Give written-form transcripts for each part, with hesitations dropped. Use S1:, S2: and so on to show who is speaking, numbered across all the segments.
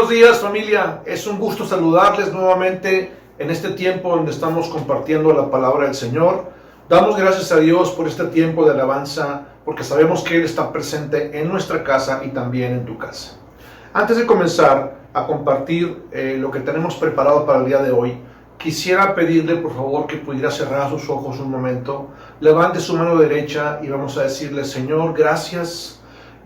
S1: Buenos días, familia. Es un gusto saludarles nuevamente en este tiempo donde estamos compartiendo la palabra del Señor. Damos gracias a Dios por este tiempo de alabanza, porque sabemos que Él está presente en nuestra casa y también en tu casa. Antes de comenzar a compartir lo que tenemos preparado para el día de hoy, quisiera pedirle por favor que pudiera cerrar sus ojos un momento, levante su mano derecha y vamos a decirle: Señor, gracias.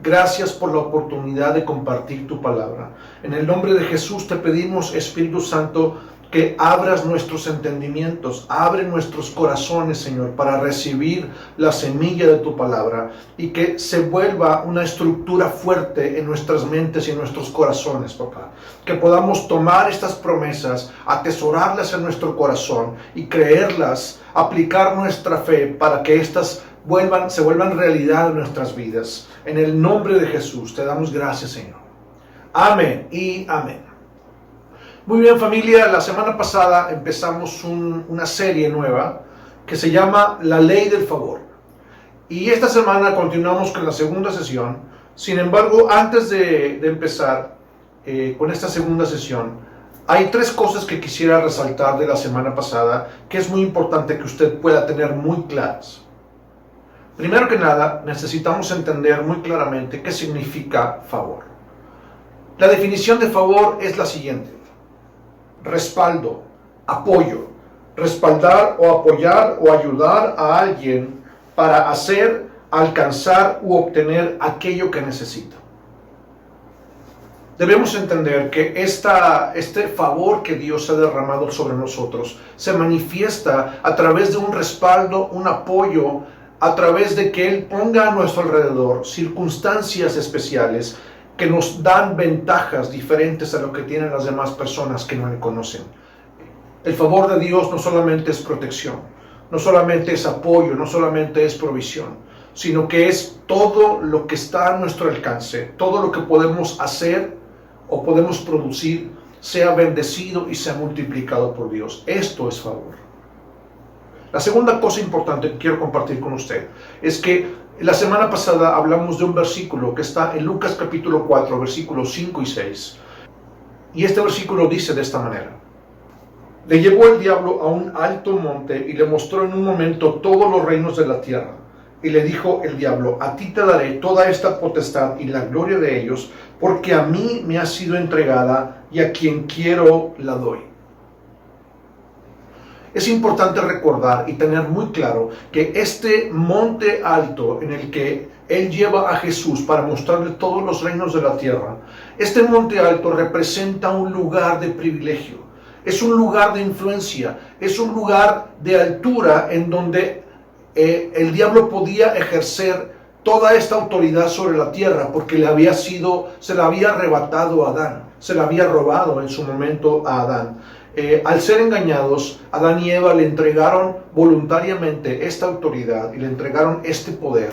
S1: Gracias por la oportunidad de compartir tu palabra. En el nombre de Jesús te pedimos, Espíritu Santo, que abras nuestros entendimientos, abre nuestros corazones, Señor, para recibir la semilla de tu palabra y que se vuelva una estructura fuerte en nuestras mentes y en nuestros corazones, papá. Que podamos tomar estas promesas, atesorarlas en nuestro corazón y creerlas, aplicar nuestra fe para que estas se vuelvan realidad en nuestras vidas. En el nombre de Jesús te damos gracias, Señor. Amén y amén. Muy bien, familia, la semana pasada empezamos una serie nueva que se llama La Ley del Favor. Y esta semana continuamos con la segunda sesión. Sin embargo, antes de empezar con esta segunda sesión, hay tres cosas que quisiera resaltar de la semana pasada que es muy importante que usted pueda tener muy claras. Primero que nada, necesitamos entender muy claramente qué significa favor. La definición de favor es la siguiente: respaldo, apoyo, respaldar o apoyar o ayudar a alguien para hacer, alcanzar u obtener aquello que necesita. Debemos entender que este favor que Dios ha derramado sobre nosotros se manifiesta a través de un respaldo, un apoyo, a través de que Él ponga a nuestro alrededor circunstancias especiales que nos dan ventajas diferentes a lo que tienen las demás personas que no le conocen. El favor de Dios no solamente es protección, no solamente es apoyo, no solamente es provisión, sino que es todo lo que está a nuestro alcance, todo lo que podemos hacer o podemos producir, sea bendecido y sea multiplicado por Dios. Esto es favor. La segunda cosa importante que quiero compartir con usted es que la semana pasada hablamos de un versículo que está en Lucas capítulo 4, versículos 5 y 6. Y este versículo dice de esta manera: le llevó el diablo a un alto monte y le mostró en un momento todos los reinos de la tierra. Y le dijo el diablo: a ti te daré toda esta potestad y la gloria de ellos, porque a mí me ha sido entregada y a quien quiero la doy. Es importante recordar y tener muy claro que este monte alto en el que Él lleva a Jesús para mostrarle todos los reinos de la tierra, este monte alto representa un lugar de privilegio, es un lugar de influencia, es un lugar de altura en donde el diablo podía ejercer toda esta autoridad sobre la tierra porque se la había arrebatado a Adán, se la había robado en su momento a Adán. Al ser engañados, Adán y Eva le entregaron voluntariamente esta autoridad y le entregaron este poder,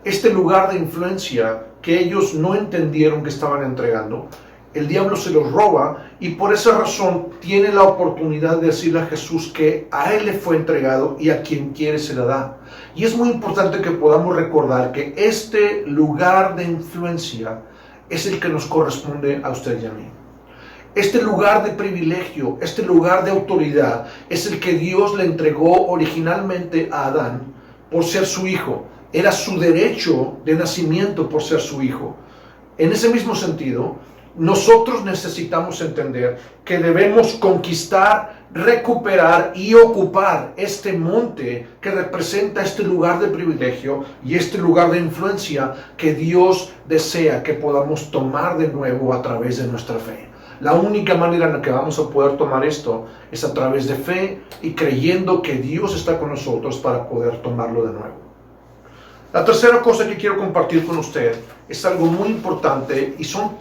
S1: este lugar de influencia que ellos no entendieron que estaban entregando. El diablo se los roba y por esa razón tiene la oportunidad de decirle a Jesús que a Él le fue entregado y a quien quiere se la da. Y es muy importante que podamos recordar que este lugar de influencia es el que nos corresponde a usted y a mí. Este lugar de privilegio, este lugar de autoridad, es el que Dios le entregó originalmente a Adán por ser su hijo. Era su derecho de nacimiento por ser su hijo. En ese mismo sentido, nosotros necesitamos entender que debemos conquistar, recuperar y ocupar este monte que representa este lugar de privilegio y este lugar de influencia que Dios desea que podamos tomar de nuevo a través de nuestra fe. La única manera en la que vamos a poder tomar esto es a través de fe y creyendo que Dios está con nosotros para poder tomarlo de nuevo. La tercera cosa que quiero compartir con usted es algo muy importante y son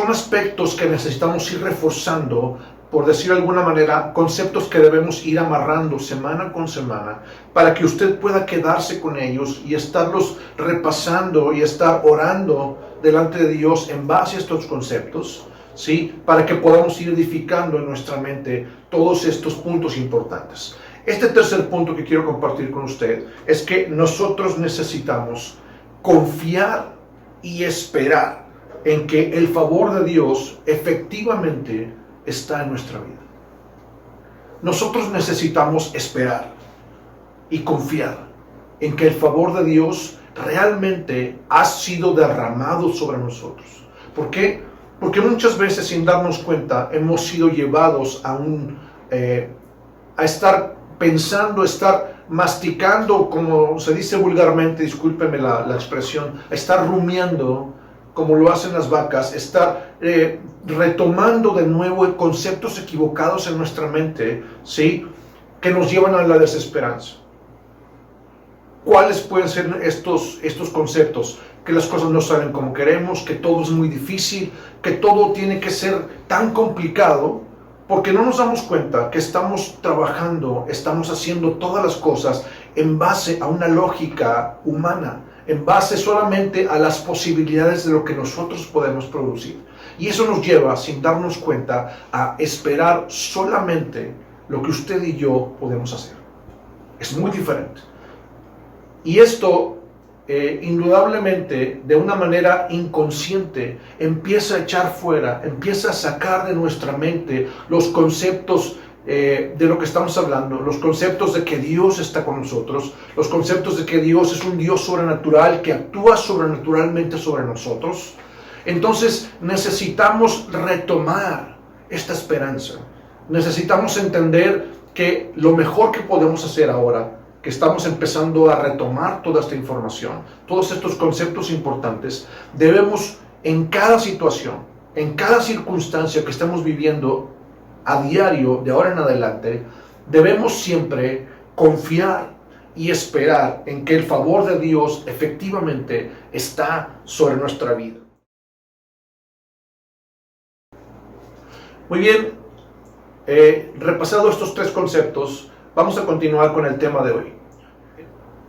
S1: aspectos que necesitamos ir reforzando, por decir de alguna manera, conceptos que debemos ir amarrando semana con semana para que usted pueda quedarse con ellos y estarlos repasando y estar orando delante de Dios en base a estos conceptos. ¿Sí? Para que podamos ir edificando en nuestra mente todos estos puntos importantes. Este tercer punto que quiero compartir con usted es que nosotros necesitamos confiar y esperar en que el favor de Dios efectivamente está en nuestra vida. Nosotros necesitamos esperar y confiar en que el favor de Dios realmente ha sido derramado sobre nosotros. ¿Por qué? Porque muchas veces, sin darnos cuenta, hemos sido llevados a estar pensando, estar masticando, como se dice vulgarmente, discúlpeme la expresión, a estar rumiando, como lo hacen las vacas, estar retomando de nuevo conceptos equivocados en nuestra mente, ¿sí?, que nos llevan a la desesperanza. ¿Cuáles pueden ser estos conceptos? Que las cosas no salen como queremos, que todo es muy difícil, que todo tiene que ser tan complicado, porque no nos damos cuenta que estamos trabajando, estamos haciendo todas las cosas en base a una lógica humana, en base solamente a las posibilidades de lo que nosotros podemos producir. Y eso nos lleva, sin darnos cuenta, a esperar solamente lo que usted y yo podemos hacer. Es muy diferente. Y esto, indudablemente, de una manera inconsciente, empieza a echar fuera, empieza a sacar de nuestra mente los conceptos de lo que estamos hablando, los conceptos de que Dios está con nosotros, los conceptos de que Dios es un Dios sobrenatural que actúa sobrenaturalmente sobre nosotros. Entonces necesitamos retomar esta esperanza. Necesitamos entender que lo mejor que podemos hacer ahora, que estamos empezando a retomar toda esta información, todos estos conceptos importantes, debemos en cada situación, en cada circunstancia que estamos viviendo a diario, de ahora en adelante, debemos siempre confiar y esperar en que el favor de Dios efectivamente está sobre nuestra vida. Muy bien, repasado estos tres conceptos, vamos a continuar con el tema de hoy.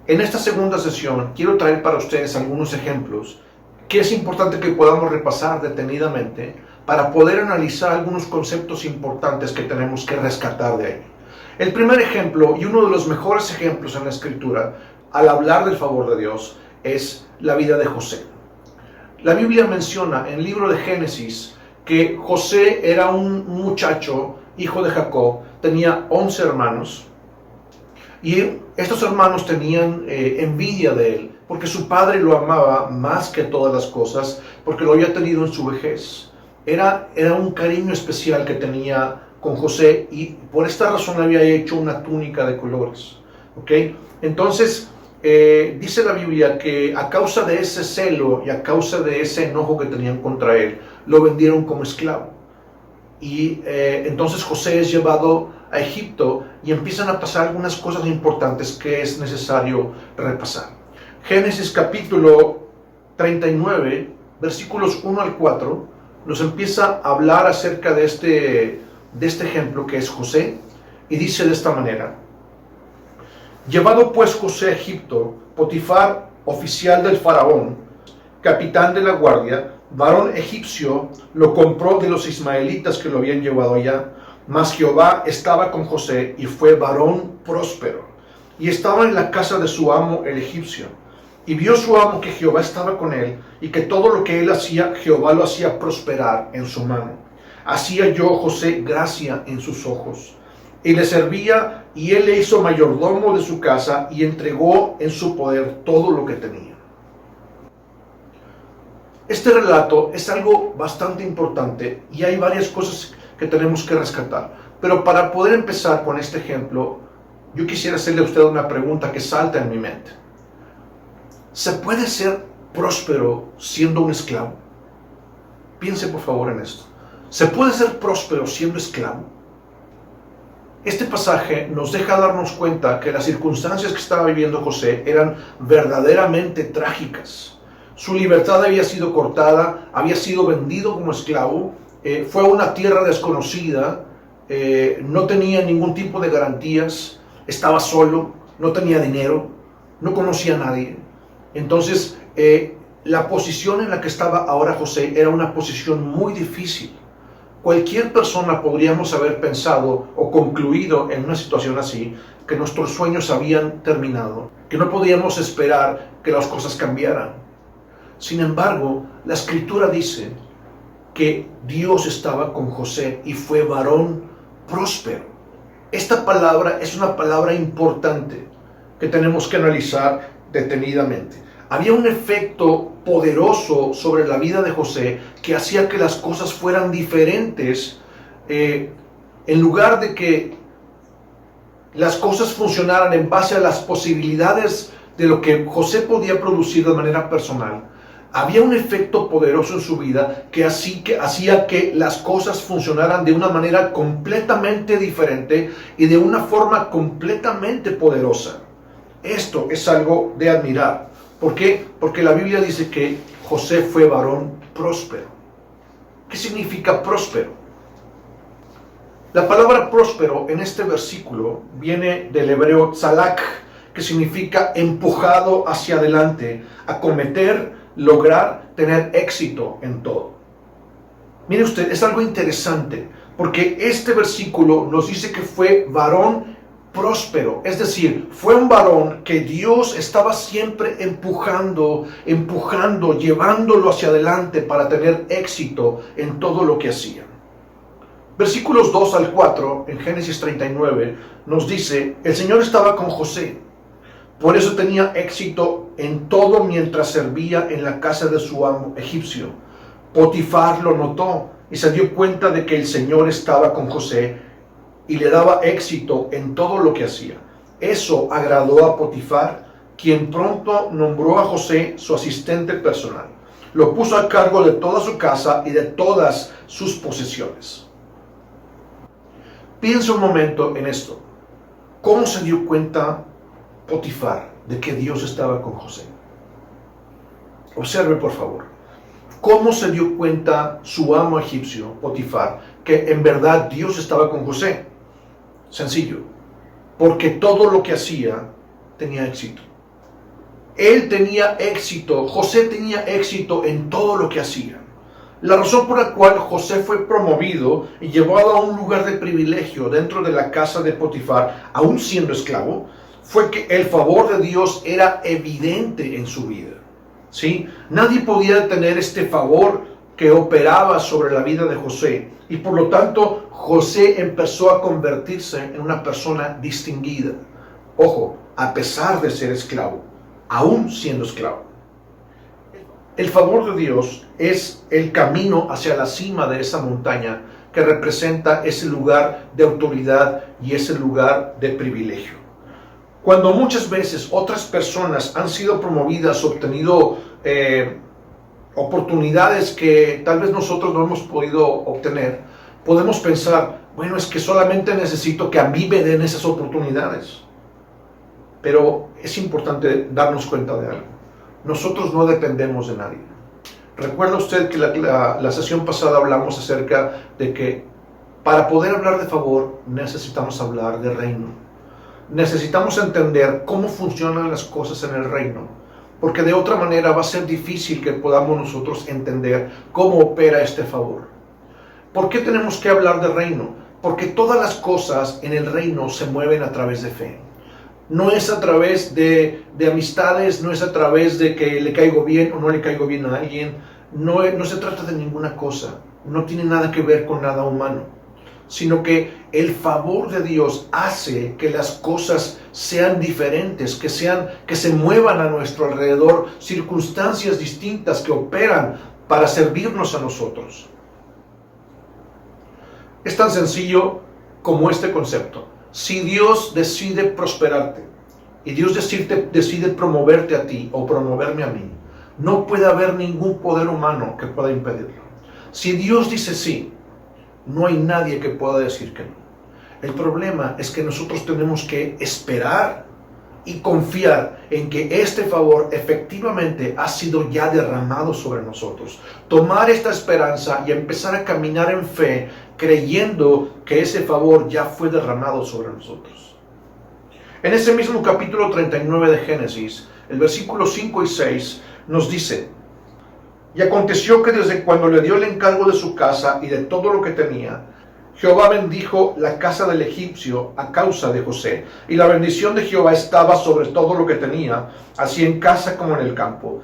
S1: En esta segunda sesión quiero traer para ustedes algunos ejemplos que es importante que podamos repasar detenidamente para poder analizar algunos conceptos importantes que tenemos que rescatar de ahí. El primer ejemplo, y uno de los mejores ejemplos en la Escritura, al hablar del favor de Dios, es la vida de José. La Biblia menciona en el libro de Génesis que José era un muchacho, hijo de Jacob, tenía 11 hermanos, y estos hermanos tenían envidia de él, porque su padre lo amaba más que todas las cosas, porque lo había tenido en su vejez. Era un cariño especial que tenía con José, y por esta razón le había hecho una túnica de colores. ¿Okay? Entonces, dice la Biblia que a causa de ese celo y a causa de ese enojo que tenían contra él, lo vendieron como esclavo. Y entonces José es llevado a Egipto y empiezan a pasar algunas cosas importantes que es necesario repasar. Génesis capítulo 39, versículos 1 al 4, nos empieza a hablar acerca de este ejemplo que es José, y dice de esta manera: llevado pues José a Egipto, Potifar, oficial del faraón, capitán de la guardia, varón egipcio, lo compró de los ismaelitas que lo habían llevado allá. Mas Jehová estaba con José y fue varón próspero, y estaba en la casa de su amo el egipcio. Y vio su amo que Jehová estaba con él, y que todo lo que él hacía, Jehová lo hacía prosperar en su mano. Así halló José gracia en sus ojos, y le servía, y él le hizo mayordomo de su casa, y entregó en su poder todo lo que tenía. Este relato es algo bastante importante, y hay varias cosas que tenemos que rescatar. Pero para poder empezar con este ejemplo, yo quisiera hacerle a usted una pregunta que salta en mi mente. ¿Se puede ser próspero siendo un esclavo? Piense por favor en esto. ¿Se puede ser próspero siendo esclavo? Este pasaje nos deja darnos cuenta que las circunstancias que estaba viviendo José eran verdaderamente trágicas. Su libertad había sido cortada, había sido vendido como esclavo, fue a una tierra desconocida, no tenía ningún tipo de garantías, estaba solo, no tenía dinero, no conocía a nadie. Entonces, la posición en la que estaba ahora José era una posición muy difícil. Cualquier persona podríamos haber pensado o concluido en una situación así que nuestros sueños habían terminado, que no podíamos esperar que las cosas cambiaran. Sin embargo, la Escritura dice que Dios estaba con José y fue varón próspero. Esta palabra es una palabra importante que tenemos que analizar detenidamente. Había un efecto poderoso sobre la vida de José que hacía que las cosas fueran diferentes. En lugar de que las cosas funcionaran en base a las posibilidades de lo que José podía producir de manera personal, había un efecto poderoso en su vida que hacía que las cosas funcionaran de una manera completamente diferente y de una forma completamente poderosa. Esto es algo de admirar. ¿Por qué? Porque la Biblia dice que José fue varón próspero. ¿Qué significa próspero? La palabra próspero en este versículo viene del hebreo tzalak, que significa empujado hacia adelante, acometer, lograr, tener éxito en todo. Mire usted, es algo interesante, porque este versículo nos dice que fue varón próspero, es decir, fue un varón que Dios estaba siempre empujando, llevándolo hacia adelante para tener éxito en todo lo que hacía. Versículos 2 al 4 en Génesis 39 nos dice: el Señor estaba con José, por eso tenía éxito en todo mientras servía en la casa de su amo egipcio. Potifar lo notó y se dio cuenta de que el Señor estaba con José y le daba éxito en todo lo que hacía. Eso agradó a Potifar, quien pronto nombró a José su asistente personal. Lo puso a cargo de toda su casa y de todas sus posesiones. Piensa un momento en esto. ¿Cómo se dio cuenta Potifar de que Dios estaba con José? Observe, por favor. ¿Cómo se dio cuenta su amo egipcio, Potifar, que en verdad Dios estaba con José? Sencillo. Porque todo lo que hacía tenía éxito. Él tenía éxito, José tenía éxito en todo lo que hacía. La razón por la cual José fue promovido y llevado a un lugar de privilegio dentro de la casa de Potifar, aún siendo esclavo, fue que el favor de Dios era evidente en su vida. ¿Sí? Nadie podía tener este favor que operaba sobre la vida de José, y por lo tanto José empezó a convertirse en una persona distinguida. Ojo, a pesar de ser esclavo, aún siendo esclavo. El favor de Dios es el camino hacia la cima de esa montaña que representa ese lugar de autoridad y ese lugar de privilegio. Cuando muchas veces otras personas han sido promovidas, obtenido oportunidades que tal vez nosotros no hemos podido obtener, podemos pensar, bueno, es que solamente necesito que a mí me den esas oportunidades. Pero es importante darnos cuenta de algo. Nosotros no dependemos de nadie. Recuerda usted que la sesión pasada hablamos acerca de que para poder hablar de favor necesitamos hablar de reino. Necesitamos entender cómo funcionan las cosas en el reino, porque de otra manera va a ser difícil que podamos nosotros entender cómo opera este favor. ¿Por qué tenemos que hablar de reino? Porque todas las cosas en el reino se mueven a través de fe. No es a través de amistades, no es a través de que le caigo bien o no le caigo bien a alguien. No se trata de ninguna cosa. No tiene nada que ver con nada humano. Sino que el favor de Dios hace que las cosas sean diferentes, que se muevan a nuestro alrededor, circunstancias distintas que operan para servirnos a nosotros. Es tan sencillo como este concepto. Si Dios decide prosperarte y Dios decide promoverte a ti o promoverme a mí, no puede haber ningún poder humano que pueda impedirlo. Si Dios dice sí, no hay nadie que pueda decir que no. El problema es que nosotros tenemos que esperar y confiar en que este favor efectivamente ha sido ya derramado sobre nosotros. Tomar esta esperanza y empezar a caminar en fe, creyendo que ese favor ya fue derramado sobre nosotros. En ese mismo capítulo 39 de Génesis, el versículo 5 y 6 nos dice: y aconteció que desde cuando le dio el encargo de su casa y de todo lo que tenía, Jehová bendijo la casa del egipcio a causa de José, y la bendición de Jehová estaba sobre todo lo que tenía, así en casa como en el campo.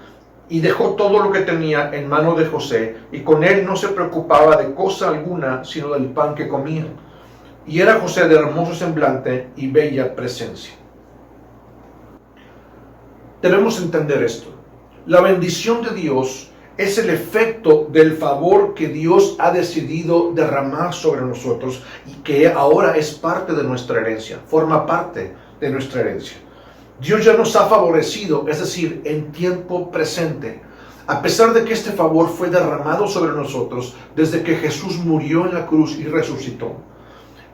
S1: y dejó todo lo que tenía en mano de José, y con él no se preocupaba de cosa alguna, sino del pan que comía. Y era José de hermoso semblante y bella presencia. Debemos entender esto. La bendición de Dios es el efecto del favor que Dios ha decidido derramar sobre nosotros y que ahora es parte de nuestra herencia, forma parte de nuestra herencia. Dios ya nos ha favorecido, es decir, en tiempo presente, a pesar de que este favor fue derramado sobre nosotros desde que Jesús murió en la cruz y resucitó.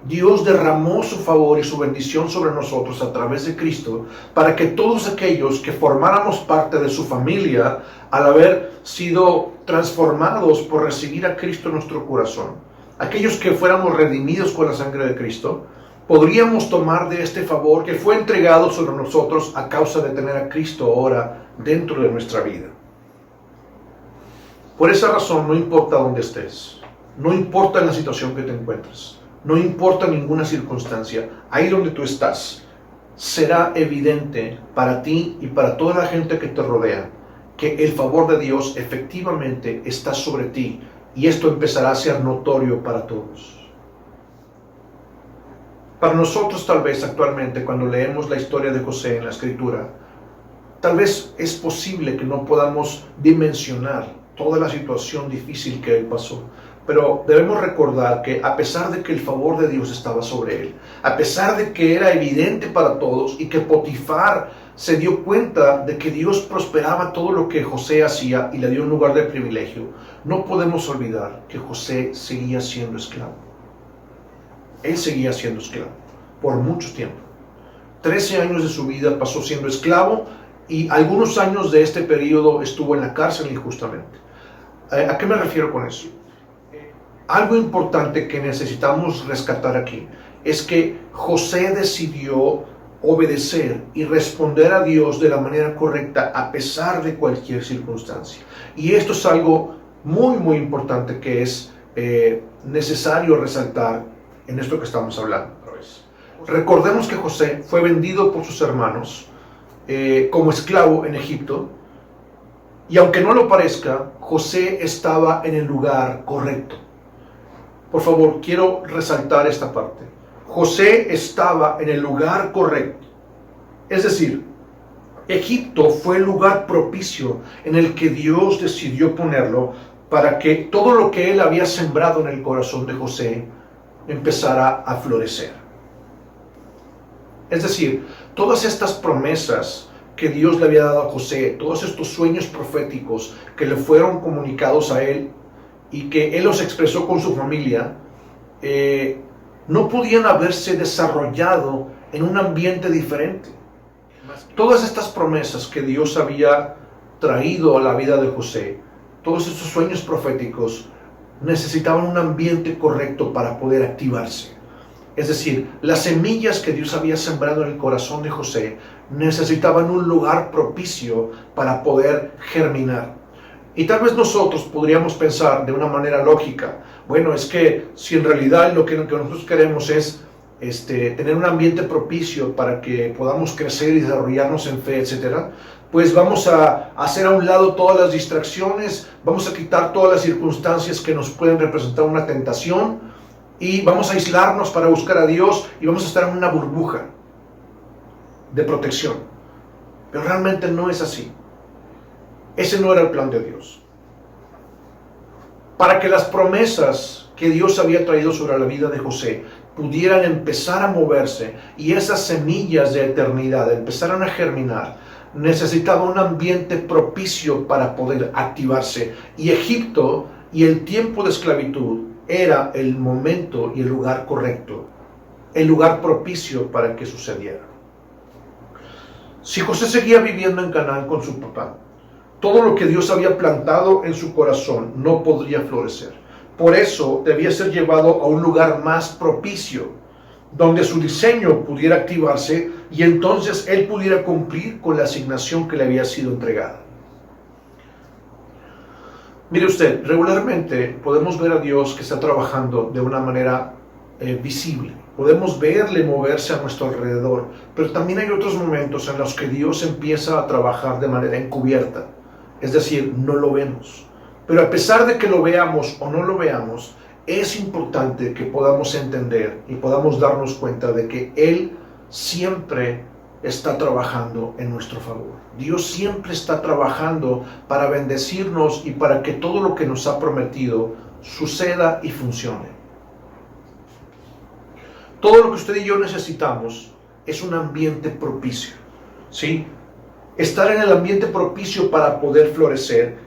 S1: Dios derramó su favor y su bendición sobre nosotros a través de Cristo para que todos aquellos que formáramos parte de su familia, al haber sido transformados por recibir a Cristo en nuestro corazón, aquellos que fuéramos redimidos con la sangre de Cristo, podríamos tomar de este favor que fue entregado sobre nosotros a causa de tener a Cristo ahora dentro de nuestra vida. Por esa razón, no importa dónde estés, no importa en la situación que te encuentres, no importa ninguna circunstancia, ahí donde tú estás, será evidente para ti y para toda la gente que te rodea que el favor de Dios efectivamente está sobre ti, y esto empezará a ser notorio para todos. Para nosotros, tal vez actualmente, cuando leemos la historia de José en la Escritura, tal vez es posible que no podamos dimensionar toda la situación difícil que él pasó. Pero debemos recordar que a pesar de que el favor de Dios estaba sobre él, a pesar de que era evidente para todos y que Potifar se dio cuenta de que Dios prosperaba todo lo que José hacía y le dio un lugar de privilegio, no podemos olvidar que José seguía siendo esclavo. Él seguía siendo esclavo por mucho tiempo. 13 años de su vida pasó siendo esclavo y algunos años de este periodo estuvo en la cárcel injustamente. ¿A qué me refiero con eso? Algo importante que necesitamos rescatar aquí es que José decidió obedecer y responder a Dios de la manera correcta a pesar de cualquier circunstancia. Y esto es algo muy importante que es necesario resaltar en esto que estamos hablando. Recordemos que José fue vendido por sus hermanos como esclavo en Egipto, y aunque no lo parezca, José estaba en el lugar correcto. Por favor, quiero resaltar esta parte. José estaba en el lugar correcto. Es decir, Egipto fue el lugar propicio en el que Dios decidió ponerlo para que todo lo que él había sembrado en el corazón de José empezara a florecer. Es decir, todas estas promesas que Dios le había dado a José, todos estos sueños proféticos que le fueron comunicados a él y que él los expresó con su familia, no podían haberse desarrollado en un ambiente diferente. Todas estas promesas que Dios había traído a la vida de José, todos estos sueños proféticos, necesitaban un ambiente correcto para poder activarse. Es decir, las semillas que Dios había sembrado en el corazón de José necesitaban un lugar propicio para poder germinar. Y tal vez nosotros podríamos pensar de una manera lógica, bueno, es que si en realidad lo que nosotros queremos es tener un ambiente propicio para que podamos crecer y desarrollarnos en fe, etc., pues vamos a hacer a un lado todas las distracciones, vamos a quitar todas las circunstancias que nos pueden representar una tentación y vamos a aislarnos para buscar a Dios y vamos a estar en una burbuja de protección. Pero realmente no es así. Ese no era el plan de Dios. Para que las promesas que Dios había traído sobre la vida de José pudieran empezar a moverse y esas semillas de eternidad empezaran a germinar, necesitaba un ambiente propicio para poder activarse. Y Egipto y el tiempo de esclavitud era el momento y el lugar correcto, el lugar propicio para que sucediera. Si José seguía viviendo en Canaán con su papá, todo lo que Dios había plantado en su corazón no podría florecer. Por eso debía ser llevado a un lugar más propicio, donde su diseño pudiera activarse y entonces él pudiera cumplir con la asignación que le había sido entregada. Mire usted, regularmente podemos ver a Dios que está trabajando de una manera visible. Podemos verle moverse a nuestro alrededor, pero también hay otros momentos en los que Dios empieza a trabajar de manera encubierta. es decir, no lo vemos. Pero a pesar de que lo veamos o no lo veamos, es importante que podamos entender y podamos darnos cuenta de que Él siempre está trabajando en nuestro favor. Dios siempre está trabajando para bendecirnos y para que todo lo que nos ha prometido suceda y funcione. Todo lo que usted y yo necesitamos es un ambiente propicio, ¿sí? Estar en el ambiente propicio para poder florecer.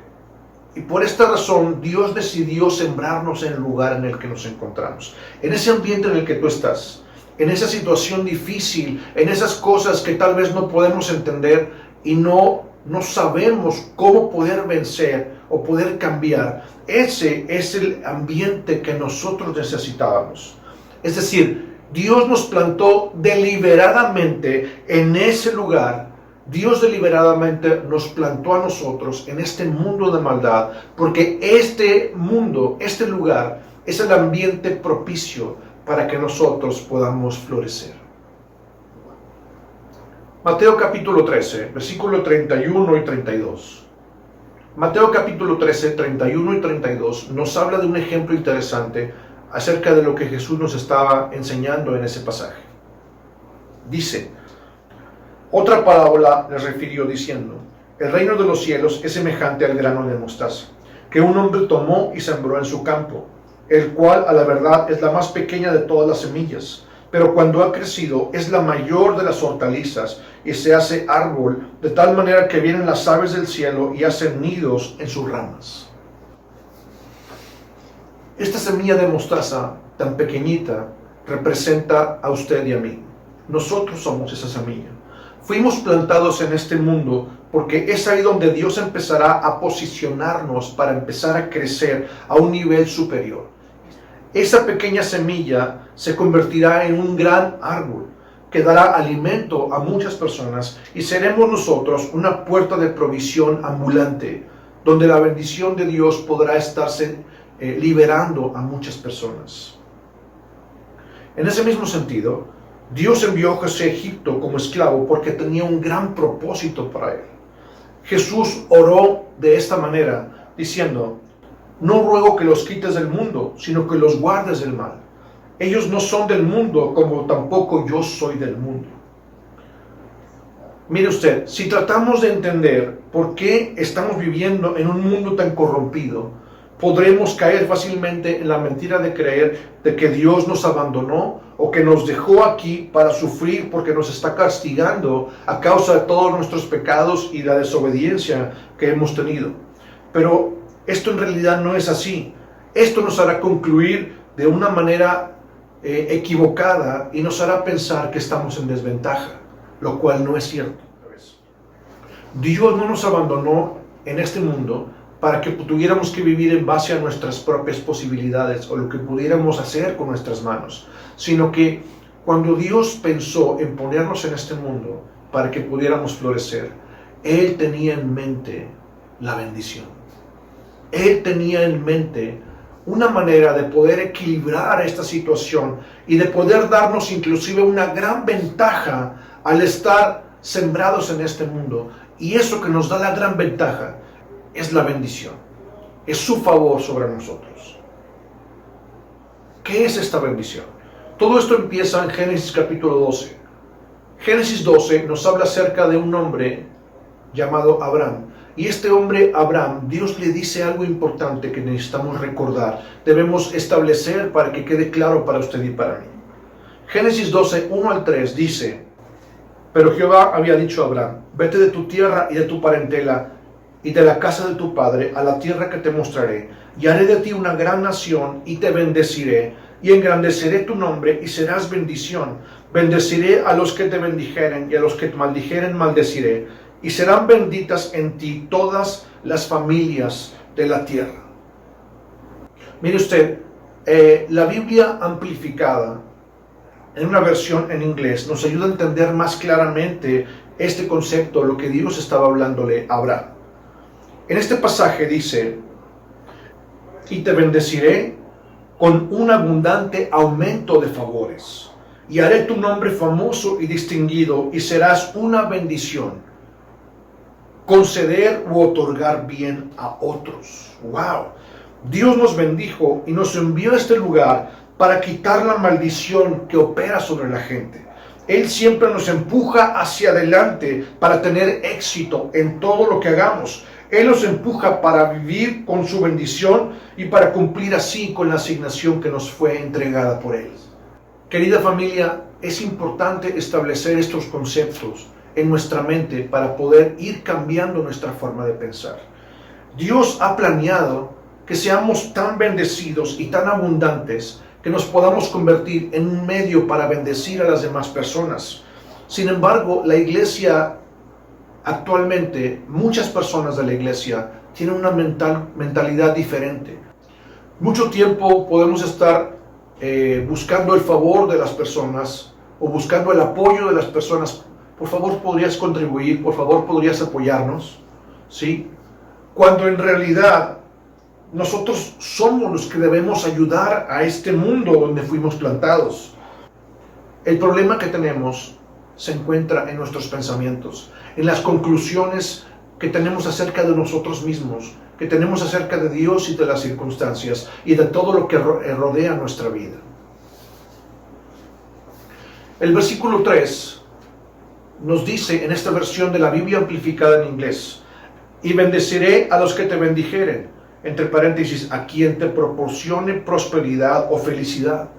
S1: Y por esta razón Dios decidió sembrarnos en el lugar en el que nos encontramos. En ese ambiente en el que tú estás, en esa situación difícil, en esas cosas que tal vez no podemos entender y no sabemos cómo poder vencer o poder cambiar. Ese es el ambiente que nosotros necesitábamos. Es decir, Dios nos plantó deliberadamente en ese lugar. Dios deliberadamente nos plantó a nosotros en este mundo de maldad, porque este mundo, este lugar, es el ambiente propicio para que nosotros podamos florecer. Mateo capítulo 13, versículo 31 y 32. Mateo capítulo 13, 31 y 32 nos habla de un ejemplo interesante acerca de lo que Jesús nos estaba enseñando en ese pasaje. Dice: otra parábola les refirió diciendo: el reino de los cielos es semejante al grano de mostaza, que un hombre tomó y sembró en su campo, el cual a la verdad es la más pequeña de todas las semillas, pero cuando ha crecido es la mayor de las hortalizas y se hace árbol, de tal manera que vienen las aves del cielo y hacen nidos en sus ramas. Esta semilla de mostaza tan pequeñita representa a usted y a mí. Nosotros somos esa semilla. Fuimos plantados en este mundo porque es ahí donde Dios empezará a posicionarnos para empezar a crecer a un nivel superior. Esa pequeña semilla se convertirá en un gran árbol que dará alimento a muchas personas y seremos nosotros una puerta de provisión ambulante donde la bendición de Dios podrá estarse liberando a muchas personas. En ese mismo sentido, Dios envió a José a Egipto como esclavo porque tenía un gran propósito para él. Jesús oró de esta manera, diciendo: no ruego que los quites del mundo, sino que los guardes del mal. Ellos no son del mundo, como tampoco yo soy del mundo. Mire usted, si tratamos de entender por qué estamos viviendo en un mundo tan corrompido, podremos caer fácilmente en la mentira de creer de que Dios nos abandonó o que nos dejó aquí para sufrir porque nos está castigando a causa de todos nuestros pecados y la desobediencia que hemos tenido. Pero esto en realidad no es así. Esto nos hará concluir de una manera equivocada y nos hará pensar que estamos en desventaja, lo cual no es cierto. Dios no nos abandonó en este mundo para que tuviéramos que vivir en base a nuestras propias posibilidades o lo que pudiéramos hacer con nuestras manos, sino que cuando Dios pensó en ponernos en este mundo para que pudiéramos florecer, Él tenía en mente la bendición. Él tenía en mente una manera de poder equilibrar esta situación y de poder darnos inclusive una gran ventaja al estar sembrados en este mundo. Y eso que nos da la gran ventaja es la bendición, es su favor sobre nosotros. ¿Qué es esta bendición? Todo esto empieza en Génesis capítulo 12. Génesis 12 nos habla acerca de un hombre llamado Abraham. Y este hombre, Abraham, Dios le dice algo importante que necesitamos recordar. Debemos establecer para que quede claro para usted y para mí. Génesis 12, 1 al 3 dice: pero Jehová había dicho a Abraham: vete de tu tierra y de tu parentela y de la casa de tu padre a la tierra que te mostraré, y haré de ti una gran nación y te bendeciré, y engrandeceré tu nombre y serás bendición. Bendeciré a los que te bendijeren y a los que te maldijeren maldeciré, y serán benditas en ti todas las familias de la tierra. Mire usted, la Biblia amplificada, en una versión en inglés, nos ayuda a entender más claramente este concepto, lo que Dios estaba hablándole a Abraham. En este pasaje dice: y te bendeciré con un abundante aumento de favores, y haré tu nombre famoso y distinguido, y serás una bendición. conceder u otorgar bien a otros. ¡Wow! Dios nos bendijo y nos envió a este lugar para quitar la maldición que opera sobre la gente. Él siempre nos empuja hacia adelante para tener éxito en todo lo que hagamos. Él nos empuja para vivir con su bendición y para cumplir así con la asignación que nos fue entregada por Él. Querida familia, es importante establecer estos conceptos en nuestra mente para poder ir cambiando nuestra forma de pensar. Dios ha planeado que seamos tan bendecidos y tan abundantes que nos podamos convertir en un medio para bendecir a las demás personas. Sin embargo, la iglesia actualmente, muchas personas de la iglesia tienen una mentalidad diferente. Mucho tiempo podemos estar buscando el favor de las personas o buscando el apoyo de las personas. Por favor, ¿podrías contribuir? Por favor, ¿podrías apoyarnos? ¿Sí? Cuando en realidad nosotros somos los que debemos ayudar a este mundo donde fuimos plantados. El problema que tenemos se encuentra en nuestros pensamientos, en las conclusiones que tenemos acerca de nosotros mismos, que tenemos acerca de Dios y de las circunstancias y de todo lo que rodea nuestra vida. El versículo 3 nos dice en esta versión de la Biblia amplificada en inglés: y bendeciré a los que te bendijeren, entre paréntesis, a quien te proporcione prosperidad o felicidad,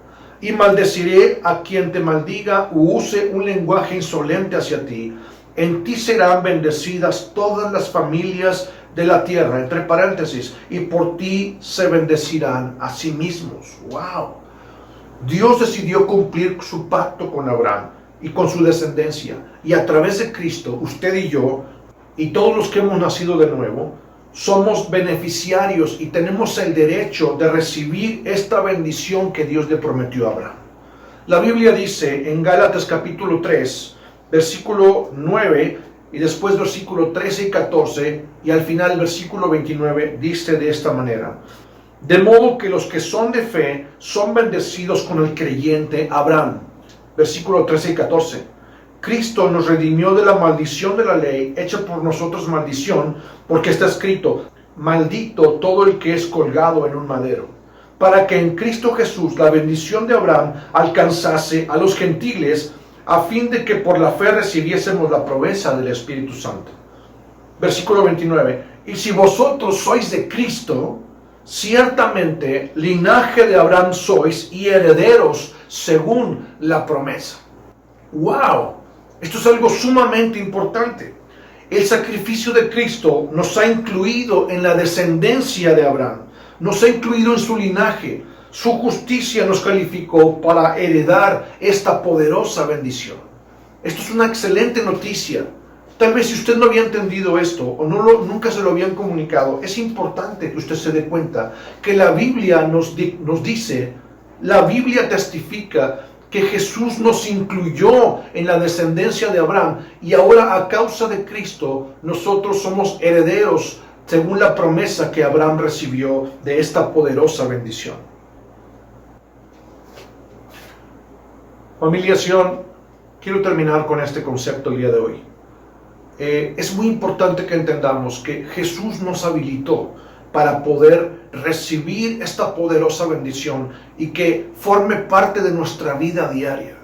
S1: y maldeciré a quien te maldiga u use un lenguaje insolente hacia ti. En ti serán bendecidas todas las familias de la tierra, entre paréntesis, y por ti se bendecirán a sí mismos. ¡Wow! Dios decidió cumplir su pacto con Abraham y con su descendencia, y a través de Cristo, usted y yo, y todos los que hemos nacido de nuevo, somos beneficiarios y tenemos el derecho de recibir esta bendición que Dios le prometió a Abraham. La Biblia dice en Gálatas capítulo 3, versículo 9, y después versículo 13 y 14, y al final versículo 29, dice de esta manera: de modo que los que son de fe son bendecidos con el creyente Abraham. Versículo 13 y 14. Cristo nos redimió de la maldición de la ley, hecha por nosotros maldición, porque está escrito: maldito todo el que es colgado en un madero, para que en Cristo Jesús la bendición de Abraham alcanzase a los gentiles, a fin de que por la fe recibiésemos la promesa del Espíritu Santo. Versículo 29. Y si vosotros sois de Cristo, ciertamente linaje de Abraham sois y herederos según la promesa. ¡Wow! Esto es algo sumamente importante. El sacrificio de Cristo nos ha incluido en la descendencia de Abraham, nos ha incluido en su linaje. Su justicia nos calificó para heredar esta poderosa bendición. Esto es una excelente noticia. Tal vez si usted no había entendido esto o nunca se lo habían comunicado, es importante que usted se dé cuenta que la Biblia nos dice, la Biblia testifica que Jesús nos incluyó en la descendencia de Abraham, y ahora a causa de Cristo nosotros somos herederos según la promesa que Abraham recibió de esta poderosa bendición. Familia Sion, quiero terminar con este concepto el día de hoy. Es muy importante que entendamos que Jesús nos habilitó para poder recibir esta poderosa bendición y que forme parte de nuestra vida diaria.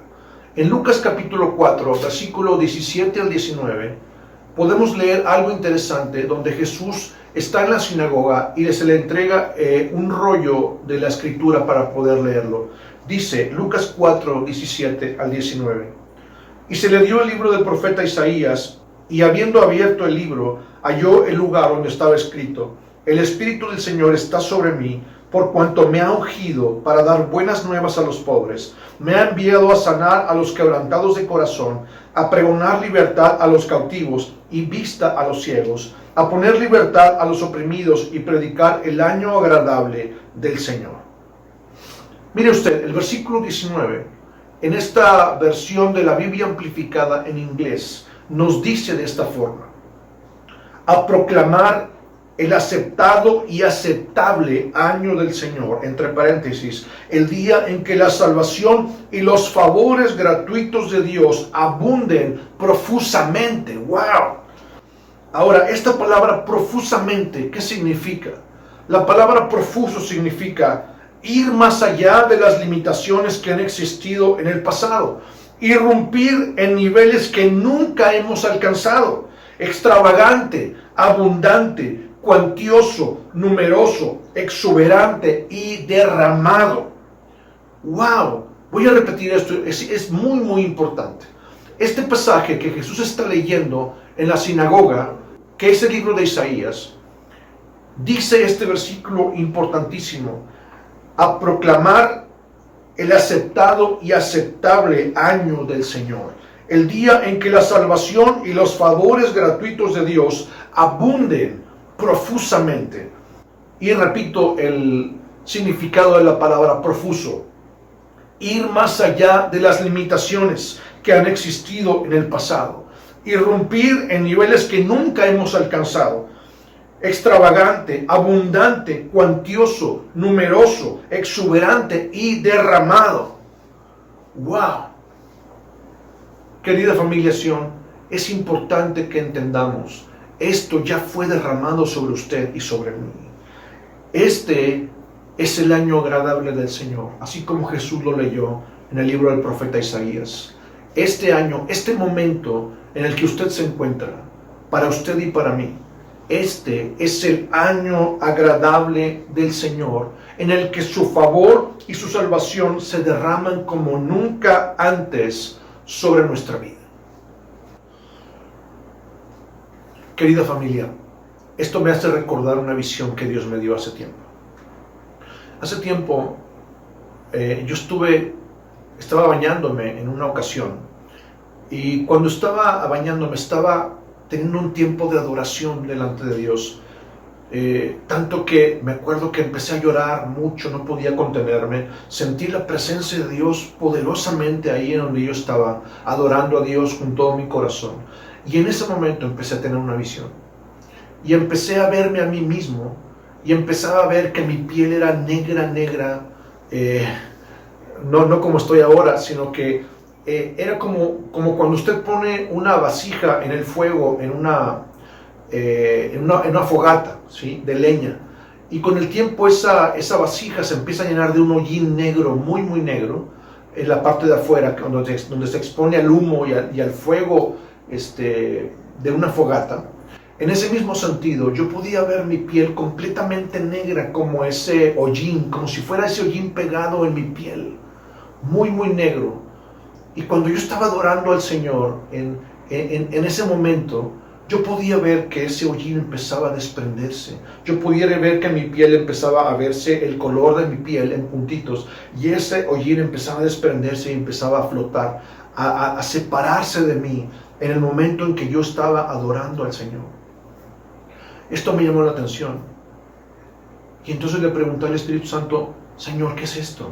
S1: En Lucas capítulo 4, versículo 17 al 19, podemos leer algo interesante donde Jesús está en la sinagoga y se le entrega un rollo de la escritura para poder leerlo. Dice Lucas 4, 17 al 19. Y se le dio el libro del profeta Isaías, y habiendo abierto el libro, halló el lugar donde estaba escrito: el Espíritu del Señor está sobre mí, por cuanto me ha ungido para dar buenas nuevas a los pobres. Me ha enviado a sanar a los quebrantados de corazón, a pregonar libertad a los cautivos y vista a los ciegos, a poner libertad a los oprimidos y predicar el año agradable del Señor. Mire usted, el versículo 19, en esta versión de la Biblia amplificada en inglés, nos dice de esta forma: a proclamar el aceptado y aceptable año del Señor, entre paréntesis, el día en que la salvación y los favores gratuitos de Dios abunden profusamente. ¡Wow! Ahora, esta palabra profusamente, ¿qué significa? La palabra profuso significa ir más allá de las limitaciones que han existido en el pasado, irrumpir en niveles que nunca hemos alcanzado, extravagante, abundante, cuantioso, numeroso, exuberante y derramado. ¡Wow! Voy a repetir esto, es muy, muy importante. Este pasaje que Jesús está leyendo en la sinagoga, que es el libro de Isaías, dice este versículo importantísimo: a proclamar el aceptado y aceptable año del Señor, el día en que la salvación y los favores gratuitos de Dios abunden profusamente. Y repito el significado de la palabra profuso: ir más allá de las limitaciones que han existido en el pasado, irrumpir en niveles que nunca hemos alcanzado, extravagante, abundante, cuantioso, numeroso, exuberante y derramado. ¡Wow! Querida familia Sion, es importante que entendamos, esto ya fue derramado sobre usted y sobre mí. Este es el año agradable del Señor, así como Jesús lo leyó en el libro del profeta Isaías. Este año, este momento en el que usted se encuentra, para usted y para mí, este es el año agradable del Señor, en el que su favor y su salvación se derraman como nunca antes sobre nuestra vida. Querida familia, esto me hace recordar una visión que Dios me dio hace tiempo. Hace tiempo yo estaba bañándome en una ocasión, y cuando estaba bañándome estaba teniendo un tiempo de adoración delante de Dios, tanto que me acuerdo que empecé a llorar mucho, no podía contenerme, sentí la presencia de Dios poderosamente ahí en donde yo estaba, adorando a Dios con todo mi corazón. Y en ese momento empecé a tener una visión, y empecé a verme a mí mismo, y empezaba a ver que mi piel era negra, no como estoy ahora, sino que era como cuando usted pone una vasija en el fuego, en una fogata, ¿sí?, de leña, y con el tiempo esa vasija se empieza a llenar de un hollín negro, muy, muy negro, en la parte de afuera, donde se expone al humo y al fuego de una fogata. En ese mismo sentido, yo podía ver mi piel completamente negra, como ese hollín, como si fuera ese hollín pegado en mi piel, muy, muy negro. Y cuando yo estaba adorando al Señor, en ese momento, yo podía ver que ese hollín empezaba a desprenderse. Yo podía ver que mi piel empezaba a verse, el color de mi piel en puntitos, y ese hollín empezaba a desprenderse y empezaba a flotar, a separarse de mí en el momento en que yo estaba adorando al Señor. Esto me llamó la atención. Y entonces le pregunté al Espíritu Santo: Señor, ¿qué es esto?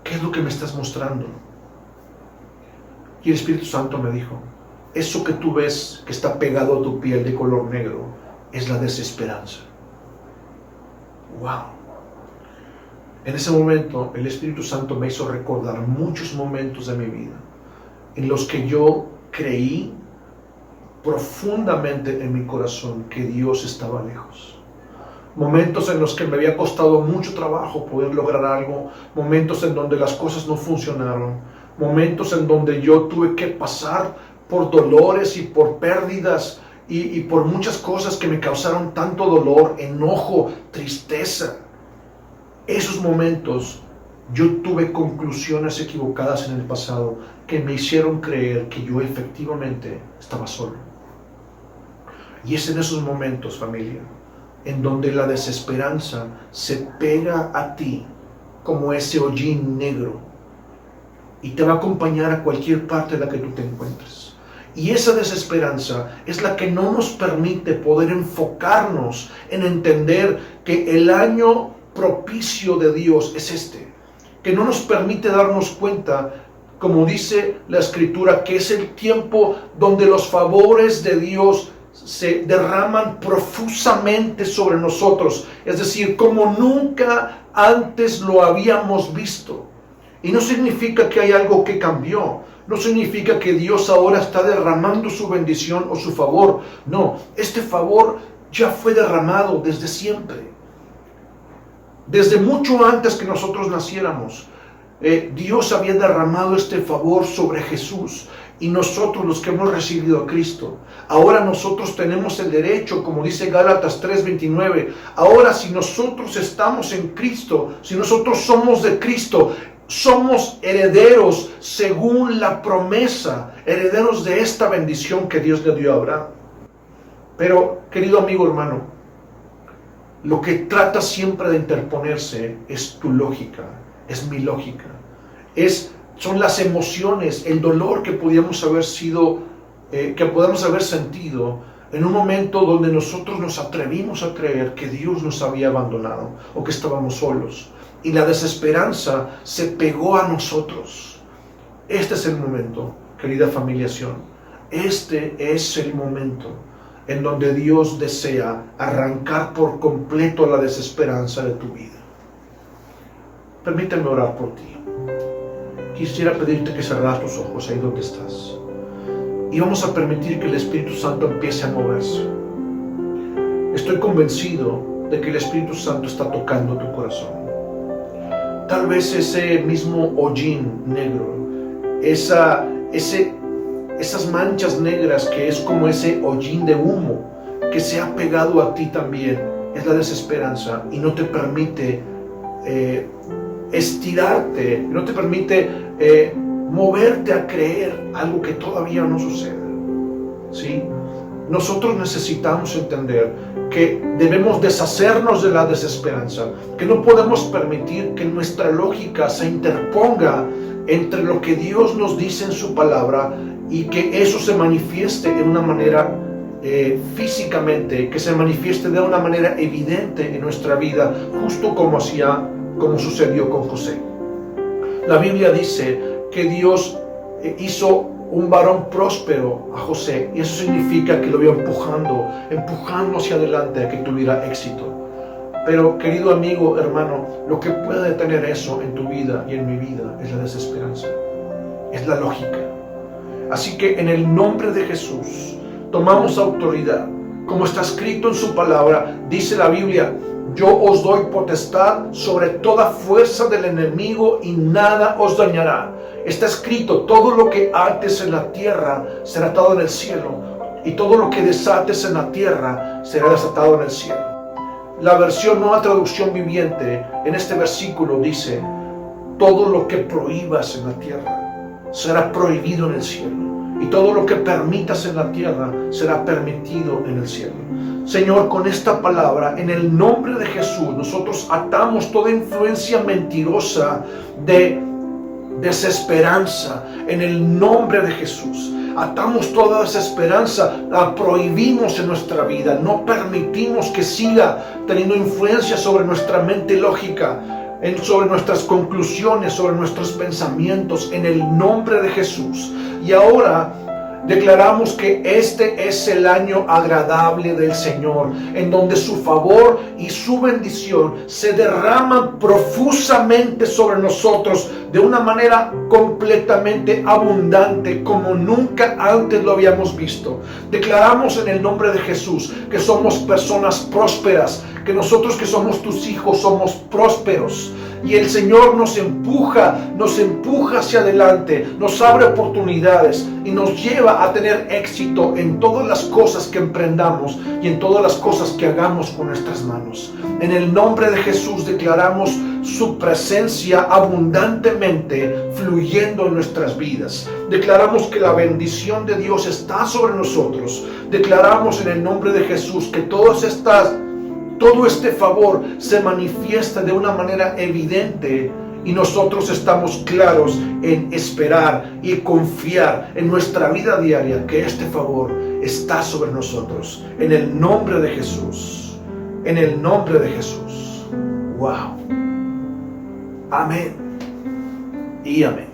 S1: ¿Qué es lo que me estás mostrando? Y el Espíritu Santo me dijo: eso que tú ves que está pegado a tu piel de color negro es la desesperanza. ¡Wow! En ese momento el Espíritu Santo me hizo recordar muchos momentos de mi vida en los que yo creí profundamente en mi corazón que Dios estaba lejos. Momentos en los que me había costado mucho trabajo poder lograr algo, momentos en donde las cosas no funcionaron, momentos en donde yo tuve que pasar por dolores y por pérdidas y por muchas cosas que me causaron tanto dolor, enojo, tristeza. Esos momentos yo tuve conclusiones equivocadas en el pasado que me hicieron creer que yo efectivamente estaba solo. Y es en esos momentos, familia, en donde la desesperanza se pega a ti como ese hollín negro y te va a acompañar a cualquier parte en la que tú te encuentres. Y esa desesperanza es la que no nos permite poder enfocarnos en entender que el año propicio de Dios es que no nos permite darnos cuenta, como dice la Escritura, que es el tiempo donde los favores de Dios se derraman profusamente sobre nosotros, es decir, como nunca antes lo habíamos visto. Y no significa que hay algo que cambió. no significa que Dios ahora está derramando su bendición o su favor. No, este favor ya fue derramado desde siempre. Desde mucho antes que nosotros naciéramos, Dios había derramado este favor sobre Jesús. Y nosotros, los que hemos recibido a Cristo, ahora nosotros tenemos el derecho, como dice Gálatas 3:29, ahora si nosotros estamos en Cristo, si nosotros somos de Cristo, somos herederos según la promesa, herederos de esta bendición que Dios le dio a Abraham. Pero, querido amigo hermano, lo que trata siempre de interponerse es tu lógica, es mi lógica, son las emociones, el dolor que podíamos haber sentido en un momento donde nosotros nos atrevimos a creer que Dios nos había abandonado o que estábamos solos. Y la desesperanza se pegó a nosotros. Este es el momento, querida familiación. Este es el momento en donde Dios desea arrancar por completo la desesperanza de tu vida. Permíteme orar por ti. Quisiera pedirte que cerraras tus ojos ahí donde estás. Y vamos a permitir que el Espíritu Santo empiece a moverse. Estoy convencido de que el Espíritu Santo está tocando tu corazón. Tal vez ese mismo hollín negro, esas manchas negras que es como ese hollín de humo que se ha pegado a ti también, es la desesperanza y no te permite estirarte, no te permite moverte a creer algo que todavía no sucede. ¿Sí? Nosotros necesitamos entender que debemos deshacernos de la desesperanza, que no podemos permitir que nuestra lógica se interponga entre lo que Dios nos dice en su palabra y que eso se manifieste de una manera físicamente, que se manifieste de una manera evidente en nuestra vida, justo como sucedió con José. La Biblia dice que Dios hizo un varón próspero a José, y eso significa que lo iba empujando hacia adelante a que tuviera éxito. Pero, querido amigo, hermano, lo que puede detener eso en tu vida y en mi vida es la desesperanza, es la lógica. Así que en el nombre de Jesús tomamos autoridad, como está escrito en su palabra. Dice la Biblia: yo os doy potestad sobre toda fuerza del enemigo y nada os dañará. Está escrito: todo lo que ates en la tierra será atado en el cielo, y todo lo que desates en la tierra será desatado en el cielo. La versión Nueva Traducción Viviente en este versículo dice: todo lo que prohíbas en la tierra será prohibido en el cielo, y todo lo que permitas en la tierra será permitido en el cielo. Señor, con esta palabra, en el nombre de Jesús, nosotros atamos toda influencia mentirosa de desesperanza. En el nombre de Jesús, atamos toda desesperanza, la prohibimos en nuestra vida, no permitimos que siga teniendo influencia sobre nuestra mente lógica, sobre nuestras conclusiones, sobre nuestros pensamientos, en el nombre de Jesús. Y ahora declaramos que este es el año agradable del Señor, en donde su favor y su bendición se derraman profusamente sobre nosotros de una manera completamente abundante, como nunca antes lo habíamos visto. Declaramos en el nombre de Jesús que somos personas prósperas, que nosotros que somos tus hijos somos prósperos. Y el Señor nos empuja hacia adelante, nos abre oportunidades y nos lleva a tener éxito en todas las cosas que emprendamos y en todas las cosas que hagamos con nuestras manos. En el nombre de Jesús declaramos su presencia abundantemente fluyendo en nuestras vidas. Declaramos que la bendición de Dios está sobre nosotros. Declaramos en el nombre de Jesús que todo este favor se manifiesta de una manera evidente, y nosotros estamos claros en esperar y confiar en nuestra vida diaria que este favor está sobre nosotros. En el nombre de Jesús. En el nombre de Jesús. Wow. Amén. Y amén.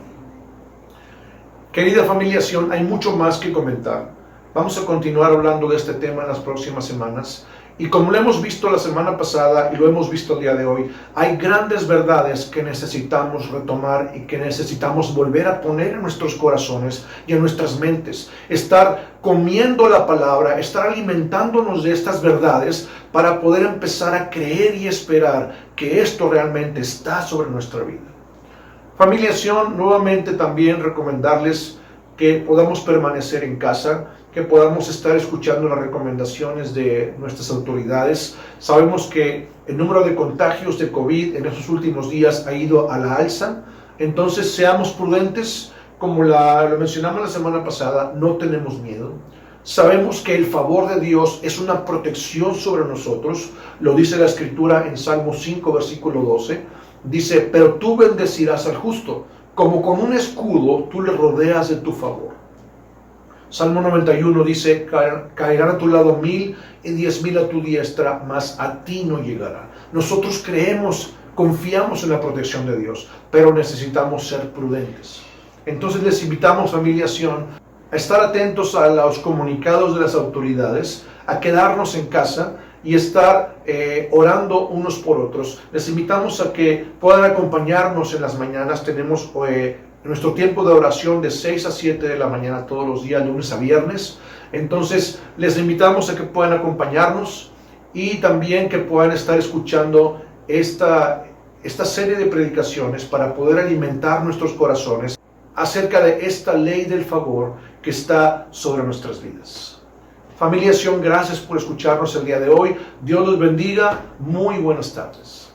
S1: Querida familiación, hay mucho más que comentar. Vamos a continuar hablando de este tema en las próximas semanas. Y como lo hemos visto la semana pasada y lo hemos visto el día de hoy, hay grandes verdades que necesitamos retomar y que necesitamos volver a poner en nuestros corazones y en nuestras mentes. Estar comiendo la palabra, estar alimentándonos de estas verdades para poder empezar a creer y esperar que esto realmente está sobre nuestra vida. Familia Sion, nuevamente también recomendarles que podamos permanecer en casa, que podamos estar escuchando las recomendaciones de nuestras autoridades. Sabemos que el número de contagios de COVID en estos últimos días ha ido a la alza, entonces seamos prudentes, como lo mencionamos la semana pasada, no tenemos miedo. Sabemos que el favor de Dios es una protección sobre nosotros, lo dice la Escritura en Salmo 5, versículo 12, dice, pero tú bendecirás al justo, como con un escudo tú le rodeas de tu favor. Salmo 91 dice, caerán a tu lado 1000 y 10,000 a tu diestra, mas a ti no llegará. Nosotros creemos, confiamos en la protección de Dios, pero necesitamos ser prudentes. Entonces les invitamos, familia Sion, a estar atentos a los comunicados de las autoridades, a quedarnos en casa y estar orando unos por otros. Les invitamos a que puedan acompañarnos en las mañanas. Tenemos nuestro tiempo de oración de 6 a 7 de la mañana todos los días, lunes a viernes. Entonces les invitamos a que puedan acompañarnos y también que puedan estar escuchando esta serie de predicaciones para poder alimentar nuestros corazones acerca de esta ley del favor que está sobre nuestras vidas. Familia Sion, gracias por escucharnos el día de hoy. Dios los bendiga. Muy buenas tardes.